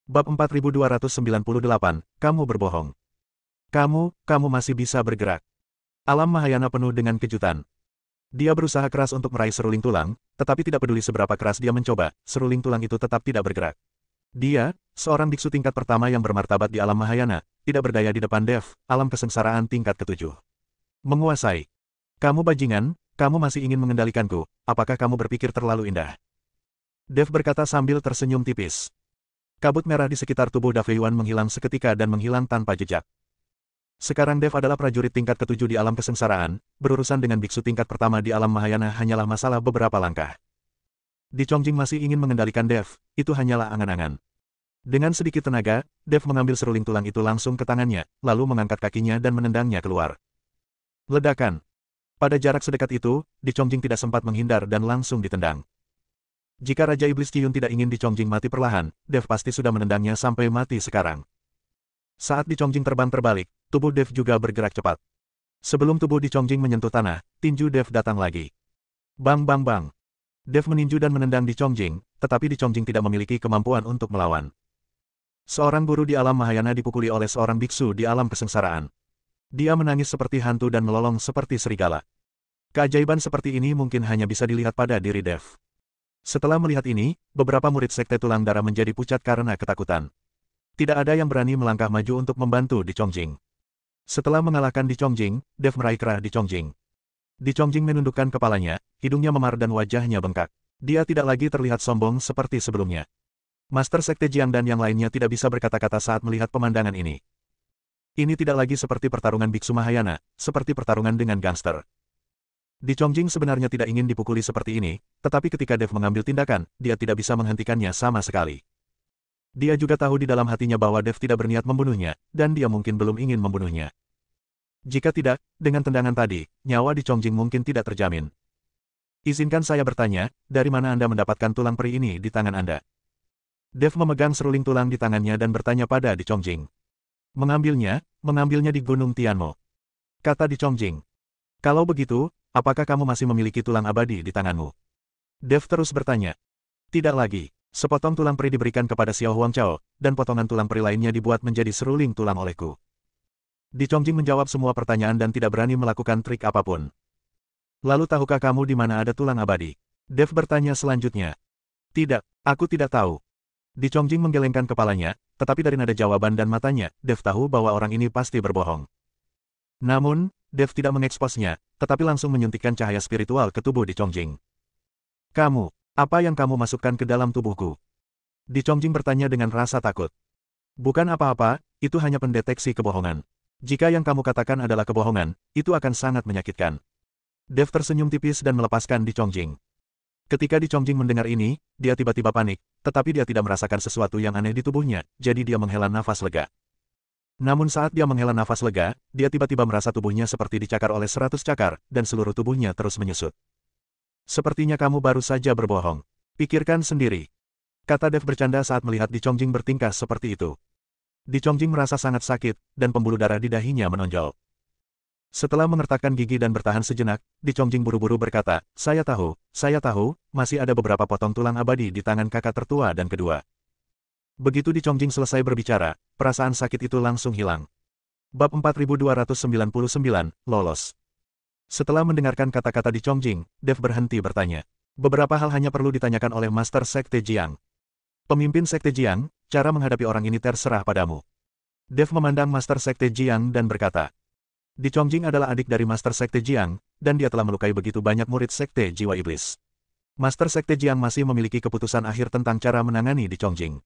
Bab 4298, kamu berbohong. Kamu masih bisa bergerak. Alam Mahayana penuh dengan kejutan. Dia berusaha keras untuk meraih seruling tulang, tetapi tidak peduli seberapa keras dia mencoba, seruling tulang itu tetap tidak bergerak. Dia, seorang biksu tingkat pertama yang bermartabat di alam Mahayana, tidak berdaya di depan Dev, alam kesengsaraan tingkat ketujuh. Menguasai. Kamu bajingan, kamu masih ingin mengendalikanku, apakah kamu berpikir terlalu indah? Dev berkata sambil tersenyum tipis. Kabut merah di sekitar tubuh Daveyuan menghilang seketika dan menghilang tanpa jejak. Sekarang Dev adalah prajurit tingkat ketujuh di alam kesengsaraan, berurusan dengan biksu tingkat pertama di alam Mahayana hanyalah masalah beberapa langkah. Di Chongjing masih ingin mengendalikan Dev, itu hanyalah angan-angan. Dengan sedikit tenaga, Dev mengambil seruling tulang itu langsung ke tangannya, lalu mengangkat kakinya dan menendangnya keluar. Ledakan. Pada jarak sedekat itu, Di Chongjing tidak sempat menghindar dan langsung ditendang. Jika Raja Iblis Qiyun tidak ingin Di Chongjing mati perlahan, Dev pasti sudah menendangnya sampai mati sekarang. Saat Di Chongjing terbang terbalik, tubuh Dev juga bergerak cepat. Sebelum tubuh Di Chongjing menyentuh tanah, tinju Dev datang lagi. Bang bang bang. Dev meninju dan menendang Di Chongjing, tetapi Di Chongjing tidak memiliki kemampuan untuk melawan. Seorang guru di alam Mahayana dipukuli oleh seorang biksu di alam kesengsaraan. Dia menangis seperti hantu dan melolong seperti serigala. Keajaiban seperti ini mungkin hanya bisa dilihat pada diri Dev. Setelah melihat ini, beberapa murid sekte tulang darah menjadi pucat karena ketakutan. Tidak ada yang berani melangkah maju untuk membantu Di Chongjing. Setelah mengalahkan Di Chongjing, Dev meraih kerah Di Chongjing. Di Chongjing menundukkan kepalanya, hidungnya memar dan wajahnya bengkak. Dia tidak lagi terlihat sombong seperti sebelumnya. Master Sekte Jiang dan yang lainnya tidak bisa berkata-kata saat melihat pemandangan ini. Ini tidak lagi seperti pertarungan biksu Mahayana, seperti pertarungan dengan gangster. Di Chongjing sebenarnya tidak ingin dipukuli seperti ini, tetapi ketika Dev mengambil tindakan, dia tidak bisa menghentikannya sama sekali. Dia juga tahu di dalam hatinya bahwa Dev tidak berniat membunuhnya, dan dia mungkin belum ingin membunuhnya. Jika tidak, dengan tendangan tadi, nyawa Di Chongjing mungkin tidak terjamin. Izinkan saya bertanya, dari mana Anda mendapatkan tulang peri ini di tangan Anda? Dev memegang seruling tulang di tangannya dan bertanya pada Di Chongjing. Mengambilnya di Gunung Tianmo. Kata Di Chongjing. Kalau begitu, apakah kamu masih memiliki tulang abadi di tanganmu? Dev terus bertanya. Tidak lagi. Sepotong tulang peri diberikan kepada Xiao Huangchao, dan potongan tulang peri lainnya dibuat menjadi seruling tulang olehku. Di Chongjing menjawab semua pertanyaan dan tidak berani melakukan trik apapun. Lalu tahukah kamu di mana ada tulang abadi? Dev bertanya selanjutnya. Tidak, aku tidak tahu. Di Chongjing menggelengkan kepalanya, tetapi dari nada jawaban dan matanya, Dev tahu bahwa orang ini pasti berbohong. Namun, Dev tidak mengeksposnya, tetapi langsung menyuntikkan cahaya spiritual ke tubuh Di Chongjing. Kamu, apa yang kamu masukkan ke dalam tubuhku? Di Chongjing bertanya dengan rasa takut. Bukan apa-apa, itu hanya pendeteksi kebohongan. Jika yang kamu katakan adalah kebohongan, itu akan sangat menyakitkan. Dev tersenyum tipis dan melepaskan Di Chongjing. Ketika Di Chongjing mendengar ini, dia tiba-tiba panik, tetapi dia tidak merasakan sesuatu yang aneh di tubuhnya, jadi dia menghela nafas lega. Namun saat dia menghela nafas lega, dia tiba-tiba merasa tubuhnya seperti dicakar oleh 100 cakar, dan seluruh tubuhnya terus menyusut. Sepertinya kamu baru saja berbohong. Pikirkan sendiri. Kata Dev bercanda saat melihat Di Chongjing bertingkah seperti itu. Di Chongjing merasa sangat sakit, dan pembuluh darah di dahinya menonjol. Setelah mengertakkan gigi dan bertahan sejenak, Di Chongjing buru-buru berkata, saya tahu, masih ada beberapa potong tulang abadi di tangan kakak tertua dan kedua. Begitu Di Chongjing selesai berbicara, perasaan sakit itu langsung hilang. Bab 4299, lolos. Setelah mendengarkan kata-kata Di Chongjing, Dev berhenti bertanya. Beberapa hal hanya perlu ditanyakan oleh Master Sekte Jiang. Pemimpin Sekte Jiang, cara menghadapi orang ini terserah padamu. Dev memandang Master Sekte Jiang dan berkata. Di Chongjing adalah adik dari Master Sekte Jiang, dan dia telah melukai begitu banyak murid Sekte Jiwa Iblis. Master Sekte Jiang masih memiliki keputusan akhir tentang cara menangani Di Chongjing.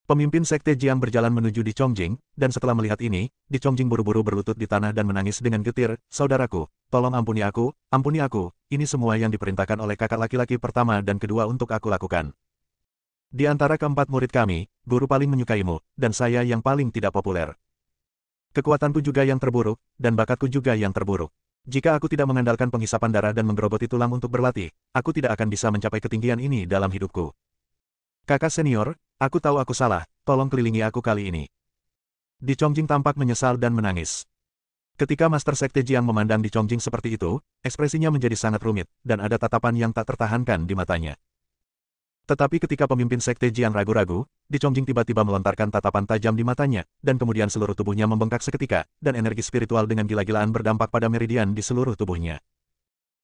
Pemimpin Sekte Jiang berjalan menuju Di Chongjing, dan setelah melihat ini, Di Chongjing buru-buru berlutut di tanah dan menangis dengan getir, saudaraku, tolong ampuni aku, ini semua yang diperintahkan oleh kakak laki-laki pertama dan kedua untuk aku lakukan. Di antara keempat murid kami, guru paling menyukaimu, dan saya yang paling tidak populer. Kekuatanku juga yang terburuk, dan bakatku juga yang terburuk. Jika aku tidak mengandalkan penghisapan darah dan menggerogoti tulang untuk berlatih, aku tidak akan bisa mencapai ketinggian ini dalam hidupku. Kakak senior, aku tahu aku salah, tolong kelilingi aku kali ini. Di Chongjing tampak menyesal dan menangis. Ketika Master Sekte Jiang memandang Di Chongjing seperti itu, ekspresinya menjadi sangat rumit, dan ada tatapan yang tak tertahankan di matanya. Tetapi ketika pemimpin Sekte Jiang ragu-ragu, Di Chongjing tiba-tiba melontarkan tatapan tajam di matanya, dan kemudian seluruh tubuhnya membengkak seketika, dan energi spiritual dengan gila-gilaan berdampak pada meridian di seluruh tubuhnya.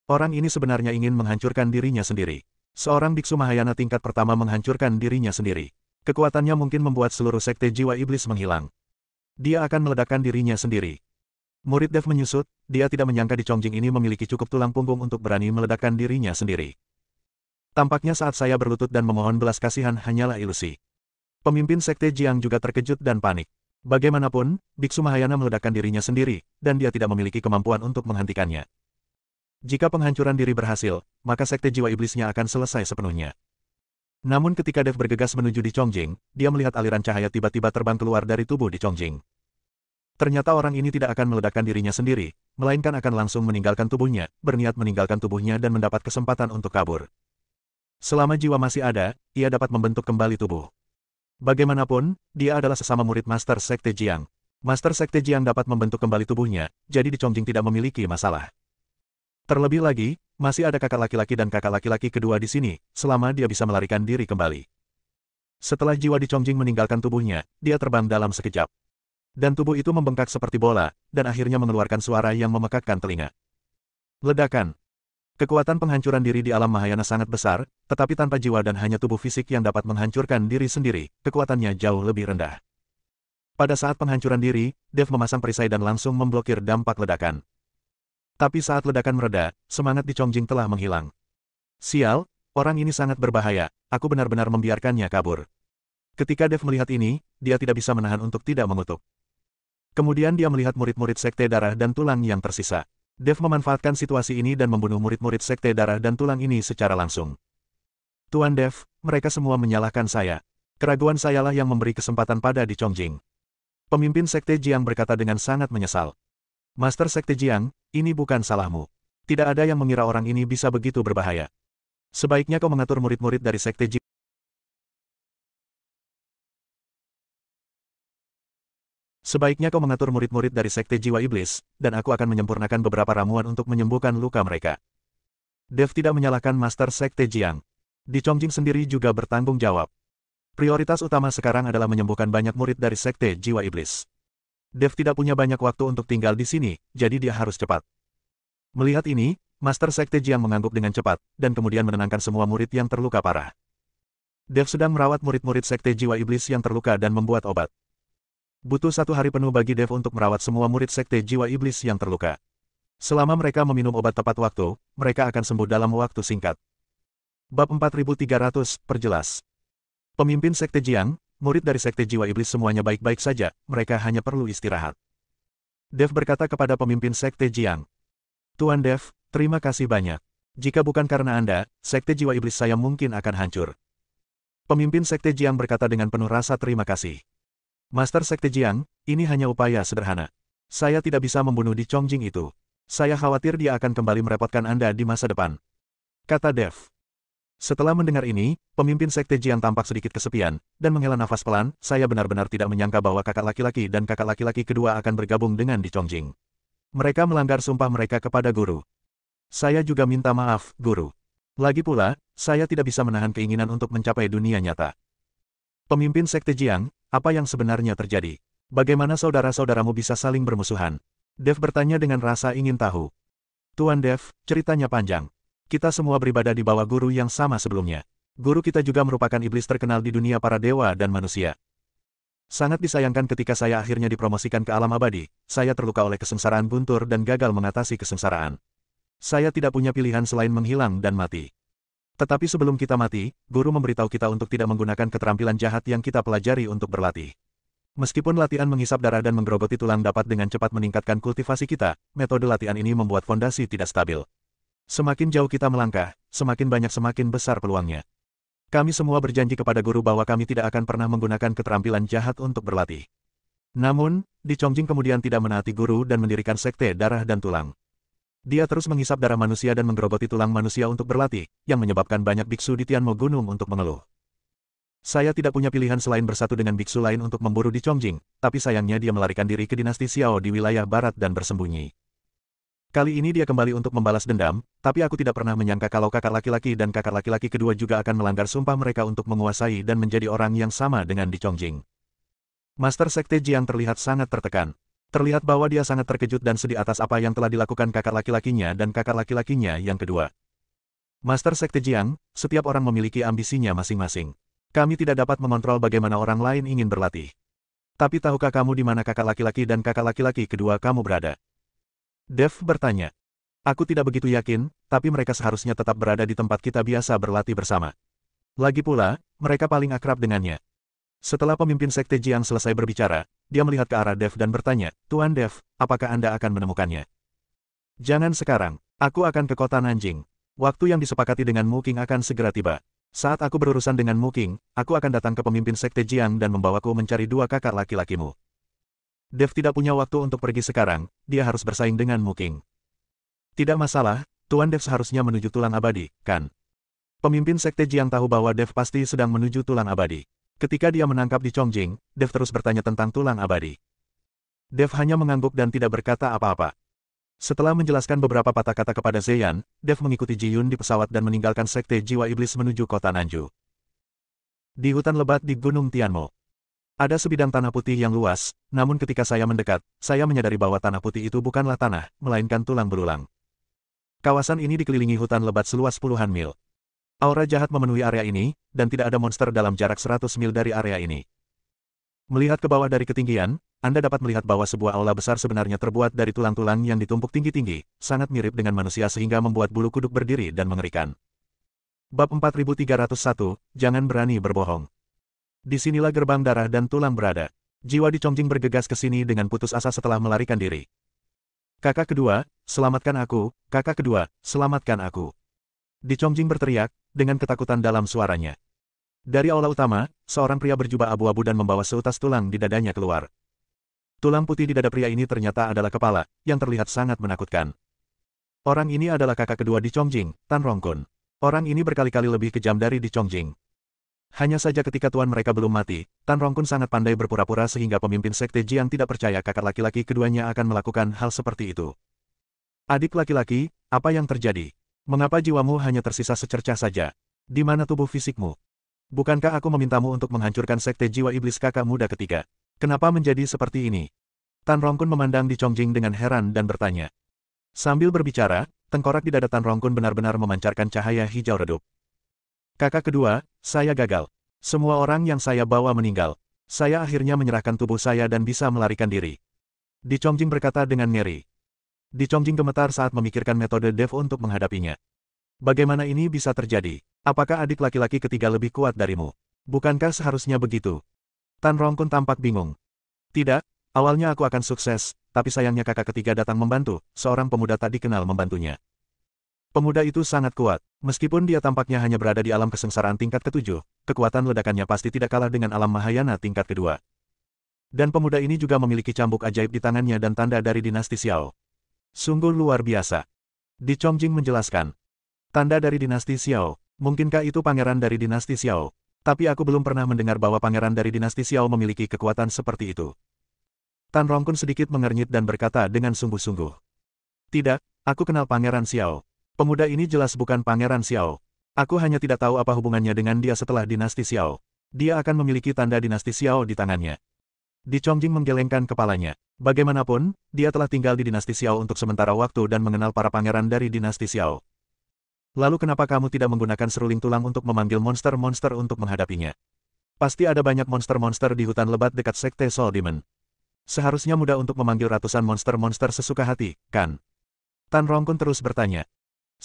Orang ini sebenarnya ingin menghancurkan dirinya sendiri. Seorang biksu Mahayana tingkat pertama menghancurkan dirinya sendiri. Kekuatannya mungkin membuat seluruh Sekte Jiwa Iblis menghilang. Dia akan meledakkan dirinya sendiri. Murid Dev menyusut, dia tidak menyangka Di Chongjing ini memiliki cukup tulang punggung untuk berani meledakkan dirinya sendiri. Tampaknya saat saya berlutut dan memohon belas kasihan hanyalah ilusi. Pemimpin Sekte Jiang juga terkejut dan panik. Bagaimanapun, biksu Mahayana meledakkan dirinya sendiri, dan dia tidak memiliki kemampuan untuk menghentikannya. Jika penghancuran diri berhasil, maka Sekte Jiwa Iblisnya akan selesai sepenuhnya. Namun ketika Dev bergegas menuju Di Chongjing, dia melihat aliran cahaya tiba-tiba terbang keluar dari tubuh Di Chongjing. Ternyata orang ini tidak akan meledakkan dirinya sendiri, melainkan akan langsung meninggalkan tubuhnya, berniat meninggalkan tubuhnya dan mendapat kesempatan untuk kabur. Selama jiwa masih ada, ia dapat membentuk kembali tubuh. Bagaimanapun, dia adalah sesama murid Master Sekte Jiang. Master Sekte Jiang dapat membentuk kembali tubuhnya, jadi Di Chongjing tidak memiliki masalah. Terlebih lagi, masih ada kakak laki-laki dan kakak laki-laki kedua di sini, selama dia bisa melarikan diri kembali. Setelah jiwa Di Chongjing meninggalkan tubuhnya, dia terbang dalam sekejap. Dan tubuh itu membengkak seperti bola, dan akhirnya mengeluarkan suara yang memekakkan telinga. Ledakan. Kekuatan penghancuran diri di alam Mahayana sangat besar, tetapi tanpa jiwa dan hanya tubuh fisik yang dapat menghancurkan diri sendiri, kekuatannya jauh lebih rendah. Pada saat penghancuran diri, Dev memasang perisai dan langsung memblokir dampak ledakan. Tapi saat ledakan mereda, semangat Di Chongjing telah menghilang. Sial, orang ini sangat berbahaya, aku benar-benar membiarkannya kabur. Ketika Dev melihat ini, dia tidak bisa menahan untuk tidak mengutuk. Kemudian dia melihat murid-murid Sekte Darah dan Tulang yang tersisa. Dev memanfaatkan situasi ini dan membunuh murid-murid Sekte Darah dan Tulang ini secara langsung. Tuan Dev, mereka semua menyalahkan saya. Keraguan sayalah yang memberi kesempatan pada Di Chongjing. Pemimpin Sekte Jiang berkata dengan sangat menyesal. Master Sekte Jiang, ini bukan salahmu. Tidak ada yang mengira orang ini bisa begitu berbahaya. Sebaiknya kau mengatur murid-murid dari Sekte Jiang. Sebaiknya kau mengatur murid-murid dari Sekte Jiwa Iblis, dan aku akan menyempurnakan beberapa ramuan untuk menyembuhkan luka mereka. Dev tidak menyalahkan Master Sekte Jiang. Di Chongjing sendiri juga bertanggung jawab. Prioritas utama sekarang adalah menyembuhkan banyak murid dari Sekte Jiwa Iblis. Dev tidak punya banyak waktu untuk tinggal di sini, jadi dia harus cepat. Melihat ini, Master Sekte Jiang mengangguk dengan cepat, dan kemudian menenangkan semua murid yang terluka parah. Dev sedang merawat murid-murid Sekte Jiwa Iblis yang terluka dan membuat obat. Butuh 1 hari penuh bagi Dev untuk merawat semua murid Sekte Jiwa Iblis yang terluka. Selama mereka meminum obat tepat waktu, mereka akan sembuh dalam waktu singkat. Bab 4300, Perjelas. Pemimpin Sekte Jiang, murid dari Sekte Jiwa Iblis semuanya baik-baik saja, mereka hanya perlu istirahat. Dev berkata kepada pemimpin Sekte Jiang. Tuan Dev, terima kasih banyak. Jika bukan karena Anda, Sekte Jiwa Iblis saya mungkin akan hancur. Pemimpin Sekte Jiang berkata dengan penuh rasa terima kasih. Master Sekte Jiang, ini hanya upaya sederhana. Saya tidak bisa membunuh Di Chongjing itu. Saya khawatir dia akan kembali merepotkan Anda di masa depan. Kata Dev. Setelah mendengar ini, pemimpin Sekte Jiang tampak sedikit kesepian, dan menghela nafas pelan, saya benar-benar tidak menyangka bahwa kakak laki-laki dan kakak laki-laki kedua akan bergabung dengan Di Chongjing. Mereka melanggar sumpah mereka kepada guru. Saya juga minta maaf, guru. Lagi pula, saya tidak bisa menahan keinginan untuk mencapai dunia nyata. Pemimpin Sekte Jiang, apa yang sebenarnya terjadi? Bagaimana saudara-saudaramu bisa saling bermusuhan? Dev bertanya dengan rasa ingin tahu. Tuan Dev, ceritanya panjang. Kita semua beribadah di bawah guru yang sama sebelumnya. Guru kita juga merupakan iblis terkenal di dunia para dewa dan manusia. Sangat disayangkan ketika saya akhirnya dipromosikan ke alam abadi, saya terluka oleh kesengsaraan guntur dan gagal mengatasi kesengsaraan. Saya tidak punya pilihan selain menghilang dan mati. Tetapi sebelum kita mati, guru memberitahu kita untuk tidak menggunakan keterampilan jahat yang kita pelajari untuk berlatih. Meskipun latihan menghisap darah dan menggerogoti tulang dapat dengan cepat meningkatkan kultivasi kita, metode latihan ini membuat fondasi tidak stabil. Semakin jauh kita melangkah, semakin banyak semakin besar peluangnya. Kami semua berjanji kepada guru bahwa kami tidak akan pernah menggunakan keterampilan jahat untuk berlatih. Namun, Di Chongjing kemudian tidak menaati guru dan mendirikan Sekte Darah dan Tulang. Dia terus menghisap darah manusia dan menggerogoti tulang manusia untuk berlatih, yang menyebabkan banyak biksu di Tianmo Gunung untuk mengeluh. Saya tidak punya pilihan selain bersatu dengan biksu lain untuk memburu Di Chongjing, tapi sayangnya dia melarikan diri ke dinasti Xiao di wilayah barat dan bersembunyi. Kali ini dia kembali untuk membalas dendam, tapi aku tidak pernah menyangka kalau kakak laki-laki dan kakak laki-laki kedua juga akan melanggar sumpah mereka untuk menguasai dan menjadi orang yang sama dengan Di Chongjing. Master Sekte Jiang terlihat sangat tertekan. Terlihat bahwa dia sangat terkejut dan sedih atas apa yang telah dilakukan kakak laki-lakinya dan kakak laki-lakinya yang kedua. Master Sekte Jiang, setiap orang memiliki ambisinya masing-masing. Kami tidak dapat mengontrol bagaimana orang lain ingin berlatih. Tapi tahukah kamu di mana kakak laki-laki dan kakak laki-laki kedua kamu berada? Dev bertanya. Aku tidak begitu yakin, tapi mereka seharusnya tetap berada di tempat kita biasa berlatih bersama. Lagi pula, mereka paling akrab dengannya. Setelah pemimpin Sekte Jiang selesai berbicara, dia melihat ke arah Dev dan bertanya, Tuan Dev, apakah Anda akan menemukannya? Jangan sekarang, aku akan ke kota Nanjing. Waktu yang disepakati dengan Mu Qing akan segera tiba. Saat aku berurusan dengan Mu Qing, aku akan datang ke pemimpin Sekte Jiang dan membawaku mencari dua kakak laki-lakimu. Dev tidak punya waktu untuk pergi sekarang, dia harus bersaing dengan Mu Qing. Tidak masalah, Tuan Dev seharusnya menuju tulang abadi, kan? Pemimpin Sekte Jiang tahu bahwa Dev pasti sedang menuju tulang abadi. Ketika dia menangkap Di Chongjing, Dev terus bertanya tentang tulang abadi. Dev hanya mengangguk dan tidak berkata apa-apa. Setelah menjelaskan beberapa patah kata kepada Zeyan, Dev mengikuti Ji Yun di pesawat dan meninggalkan Sekte Jiwa Iblis menuju kota Nanju. Di hutan lebat di Gunung Tianmo. Ada sebidang tanah putih yang luas, namun ketika saya mendekat, saya menyadari bahwa tanah putih itu bukanlah tanah, melainkan tulang belulang. Kawasan ini dikelilingi hutan lebat seluas puluhan mil. Aura jahat memenuhi area ini, dan tidak ada monster dalam jarak 100 mil dari area ini. Melihat ke bawah dari ketinggian, Anda dapat melihat bahwa sebuah aula besar sebenarnya terbuat dari tulang-tulang yang ditumpuk tinggi-tinggi, sangat mirip dengan manusia sehingga membuat bulu kuduk berdiri dan mengerikan. Bab 4301, Jangan Berani Berbohong. Disinilah gerbang darah dan tulang berada. Jiwa Di Chongjing bergegas ke sini dengan putus asa setelah melarikan diri. Kakak kedua, selamatkan aku, kakak kedua, selamatkan aku. Di Chongjing berteriak, dengan ketakutan dalam suaranya. Dari aula utama, seorang pria berjubah abu-abu dan membawa seutas tulang di dadanya keluar. Tulang putih di dada pria ini ternyata adalah kepala, yang terlihat sangat menakutkan. Orang ini adalah kakak kedua Di Chongjing, Tan Rongkun. Orang ini berkali-kali lebih kejam dari Di Chongjing. Hanya saja ketika tuan mereka belum mati, Tan Rongkun sangat pandai berpura-pura sehingga pemimpin Sekte Jiang tidak percaya kakak laki-laki keduanya akan melakukan hal seperti itu. Adik laki-laki, apa yang terjadi? Mengapa jiwamu hanya tersisa secercah saja? Di mana tubuh fisikmu? Bukankah aku memintamu untuk menghancurkan Sekte Jiwa Iblis kakak muda ketiga? Kenapa menjadi seperti ini? Tan Rongkun memandang Di Chongjing dengan heran dan bertanya. Sambil berbicara, tengkorak di dada Tan Rongkun benar-benar memancarkan cahaya hijau redup. Kakak kedua, saya gagal. Semua orang yang saya bawa meninggal. Saya akhirnya menyerahkan tubuh saya dan bisa melarikan diri. Di Chongjing berkata dengan ngeri. Di Chongjing gemetar saat memikirkan metode Dev untuk menghadapinya. Bagaimana ini bisa terjadi? Apakah adik laki-laki ketiga lebih kuat darimu? Bukankah seharusnya begitu? Tan Rongkun tampak bingung. Tidak, awalnya aku akan sukses, tapi sayangnya kakak ketiga datang membantu, seorang pemuda tak dikenal membantunya. Pemuda itu sangat kuat. Meskipun dia tampaknya hanya berada di alam kesengsaraan tingkat ketujuh, kekuatan ledakannya pasti tidak kalah dengan alam Mahayana tingkat kedua. Dan pemuda ini juga memiliki cambuk ajaib di tangannya dan tanda dari dinasti Xiao. Sungguh luar biasa. Di Chongjing menjelaskan. Tanda dari dinasti Xiao, mungkinkah itu pangeran dari dinasti Xiao? Tapi aku belum pernah mendengar bahwa pangeran dari dinasti Xiao memiliki kekuatan seperti itu. Tan Rongkun sedikit mengernyit dan berkata dengan sungguh-sungguh. Tidak, aku kenal pangeran Xiao. Pemuda ini jelas bukan Pangeran Xiao. Aku hanya tidak tahu apa hubungannya dengan dia setelah dinasti Xiao. Dia akan memiliki tanda dinasti Xiao di tangannya. Di Chongjing menggelengkan kepalanya. Bagaimanapun, dia telah tinggal di dinasti Xiao untuk sementara waktu dan mengenal para pangeran dari dinasti Xiao. Lalu kenapa kamu tidak menggunakan seruling tulang untuk memanggil monster-monster untuk menghadapinya? Pasti ada banyak monster-monster di hutan lebat dekat Sekte Soul Demon. Seharusnya mudah untuk memanggil ratusan monster-monster sesuka hati, kan? Tan Rongkun terus bertanya.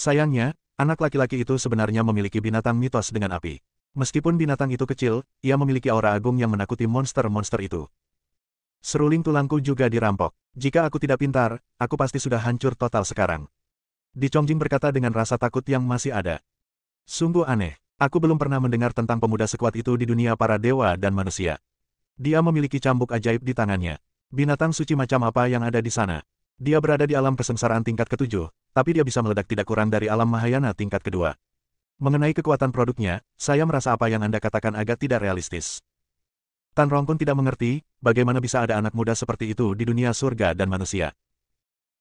Sayangnya, anak laki-laki itu sebenarnya memiliki binatang mitos dengan api. Meskipun binatang itu kecil, ia memiliki aura agung yang menakuti monster-monster itu. Seruling tulangku juga dirampok. Jika aku tidak pintar, aku pasti sudah hancur total sekarang. Di Chongjing berkata dengan rasa takut yang masih ada. Sungguh aneh, aku belum pernah mendengar tentang pemuda sekuat itu di dunia para dewa dan manusia. Dia memiliki cambuk ajaib di tangannya. Binatang suci macam apa yang ada di sana? Dia berada di alam kesengsaraan tingkat ketujuh, tapi dia bisa meledak tidak kurang dari alam Mahayana tingkat kedua. Mengenai kekuatan produknya, saya merasa apa yang Anda katakan agak tidak realistis. Tan Rongkun tidak mengerti, bagaimana bisa ada anak muda seperti itu di dunia surga dan manusia.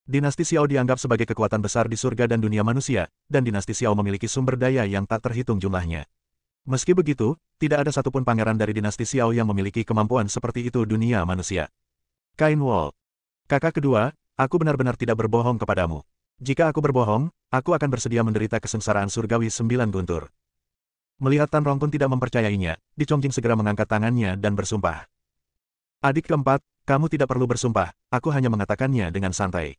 Dinasti Xiao dianggap sebagai kekuatan besar di surga dan dunia manusia, dan dinasti Xiao memiliki sumber daya yang tak terhitung jumlahnya. Meski begitu, tidak ada satupun pangeran dari dinasti Xiao yang memiliki kemampuan seperti itu dunia manusia. Kain Wall. Kakak kedua, aku benar-benar tidak berbohong kepadamu. Jika aku berbohong, aku akan bersedia menderita kesengsaraan surgawi 9 guntur. Melihat Tan Rongkun tidak mempercayainya, Di Chongjing segera mengangkat tangannya dan bersumpah. Adik keempat, kamu tidak perlu bersumpah, aku hanya mengatakannya dengan santai.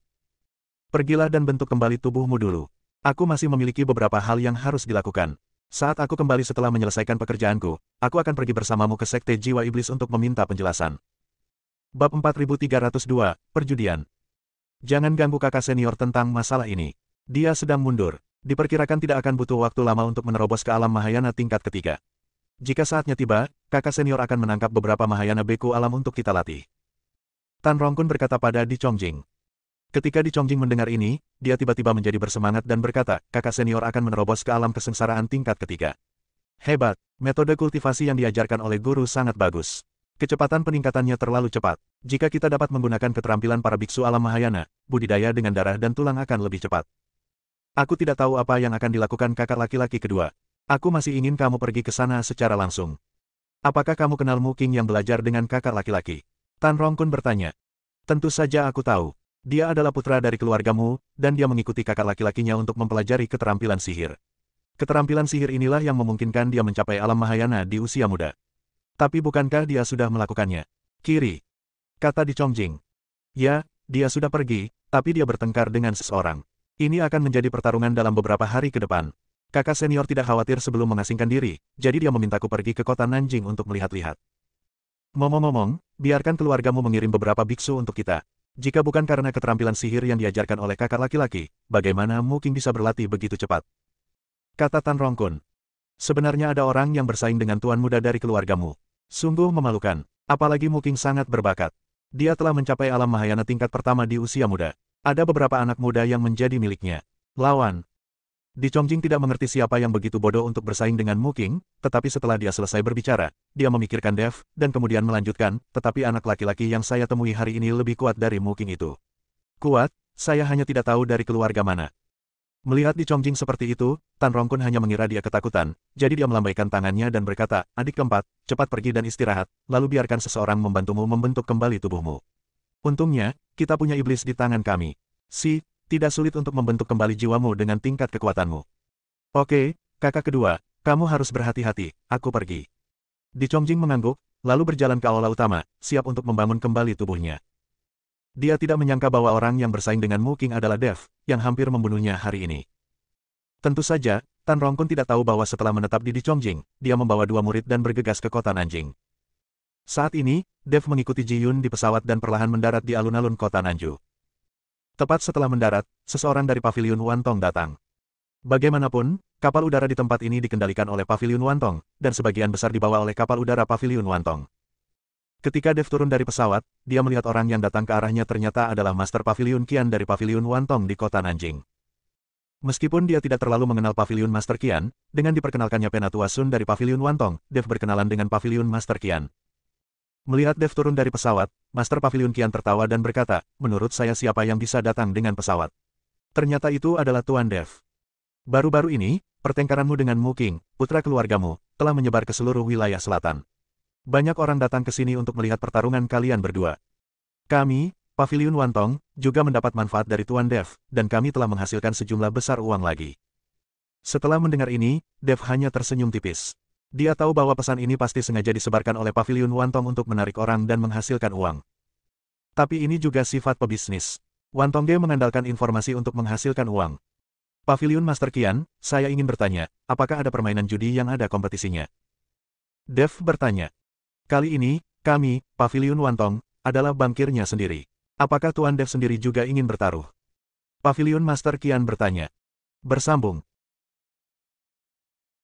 Pergilah dan bentuk kembali tubuhmu dulu. Aku masih memiliki beberapa hal yang harus dilakukan. Saat aku kembali setelah menyelesaikan pekerjaanku, aku akan pergi bersamamu ke Sekte Jiwa Iblis untuk meminta penjelasan. Bab 4302, Perjudian. Jangan ganggu kakak senior tentang masalah ini. Dia sedang mundur. Diperkirakan tidak akan butuh waktu lama untuk menerobos ke alam Mahayana tingkat ketiga. Jika saatnya tiba, kakak senior akan menangkap beberapa Mahayana Beku alam untuk kita latih. Tan Rongkun berkata pada Di Chongjing. Ketika Di Chongjing mendengar ini, dia tiba-tiba menjadi bersemangat dan berkata, kakak senior akan menerobos ke alam kesengsaraan tingkat ketiga. Hebat, metode kultivasi yang diajarkan oleh guru sangat bagus. Kecepatan peningkatannya terlalu cepat. Jika kita dapat menggunakan keterampilan para biksu alam Mahayana, budidaya dengan darah dan tulang akan lebih cepat. Aku tidak tahu apa yang akan dilakukan kakak laki-laki kedua. Aku masih ingin kamu pergi ke sana secara langsung. Apakah kamu kenal Mu Qing yang belajar dengan kakak laki-laki? Tan Rongkun bertanya. Tentu saja aku tahu. Dia adalah putra dari keluargamu, dan dia mengikuti kakak laki-lakinya untuk mempelajari keterampilan sihir. Keterampilan sihir inilah yang memungkinkan dia mencapai alam Mahayana di usia muda. Tapi bukankah dia sudah melakukannya? Kiri. Kata Di Chongjing. Ya, dia sudah pergi, tapi dia bertengkar dengan seseorang. Ini akan menjadi pertarungan dalam beberapa hari ke depan. Kakak senior tidak khawatir sebelum mengasingkan diri, jadi dia memintaku pergi ke kota Nanjing untuk melihat-lihat. Ngomong-ngomong, biarkan keluargamu mengirim beberapa biksu untuk kita. Jika bukan karena keterampilan sihir yang diajarkan oleh kakak laki-laki, bagaimana Mu Qing bisa berlatih begitu cepat? Kata Tan Rongkun. Sebenarnya ada orang yang bersaing dengan tuan muda dari keluargamu. Sungguh memalukan, apalagi Mu Qing sangat berbakat. Dia telah mencapai alam Mahayana tingkat pertama di usia muda. Ada beberapa anak muda yang menjadi miliknya. Lawan. Di Chongjing tidak mengerti siapa yang begitu bodoh untuk bersaing dengan Mu Qing, tetapi setelah dia selesai berbicara, dia memikirkan Dev, dan kemudian melanjutkan, tetapi anak laki-laki yang saya temui hari ini lebih kuat dari Mu Qing itu. Kuat, saya hanya tidak tahu dari keluarga mana. Melihat Di Chongjing seperti itu, Tan Rongkun hanya mengira dia ketakutan, jadi dia melambaikan tangannya dan berkata, adik keempat, cepat pergi dan istirahat, lalu biarkan seseorang membantumu membentuk kembali tubuhmu. Untungnya, kita punya iblis di tangan kami. Tidak sulit untuk membentuk kembali jiwamu dengan tingkat kekuatanmu. Oke, kakak kedua, kamu harus berhati-hati, aku pergi. Di Chongjing mengangguk, lalu berjalan ke aula utama, siap untuk membangun kembali tubuhnya. Dia tidak menyangka bahwa orang yang bersaing dengan Mu Qing adalah Dev, yang hampir membunuhnya hari ini. Tentu saja, Tan Rongkun tidak tahu bahwa setelah menetap di Chongjing, dia membawa 2 murid dan bergegas ke kota Nanjing. Saat ini, Dev mengikuti Ji Yun di pesawat dan perlahan mendarat di alun-alun kota Nanju. Tepat setelah mendarat, seseorang dari Paviliun Wantong datang. Bagaimanapun, kapal udara di tempat ini dikendalikan oleh Paviliun Wantong, dan sebagian besar dibawa oleh kapal udara Paviliun Wantong. Ketika Dev turun dari pesawat, dia melihat orang yang datang ke arahnya ternyata adalah Master Paviliun Qian dari Paviliun Wantong di kota Nanjing. Meskipun dia tidak terlalu mengenal Paviliun Master Qian, dengan diperkenalkannya Penatua Sun dari Paviliun Wantong, Dev berkenalan dengan Paviliun Master Qian. Melihat Dev turun dari pesawat, Master Paviliun Qian tertawa dan berkata, menurut saya siapa yang bisa datang dengan pesawat? Ternyata itu adalah Tuan Dev. Baru-baru ini, pertengkaranmu dengan Mu Qing, putra keluargamu, telah menyebar ke seluruh wilayah selatan. Banyak orang datang ke sini untuk melihat pertarungan kalian berdua. Kami, Paviliun Wantong, juga mendapat manfaat dari Tuan Dev, dan kami telah menghasilkan sejumlah besar uang lagi. Setelah mendengar ini, Dev hanya tersenyum tipis. Dia tahu bahwa pesan ini pasti sengaja disebarkan oleh Paviliun Wantong untuk menarik orang dan menghasilkan uang. Tapi ini juga sifat pebisnis. Wantong Ge mengandalkan informasi untuk menghasilkan uang. Paviliun Master Qian, saya ingin bertanya, apakah ada permainan judi yang ada kompetisinya? Dev bertanya. Kali ini, kami, Paviliun Wantong, adalah bankirnya sendiri. Apakah Tuan Dev sendiri juga ingin bertaruh? Paviliun Master Qian bertanya. Bersambung.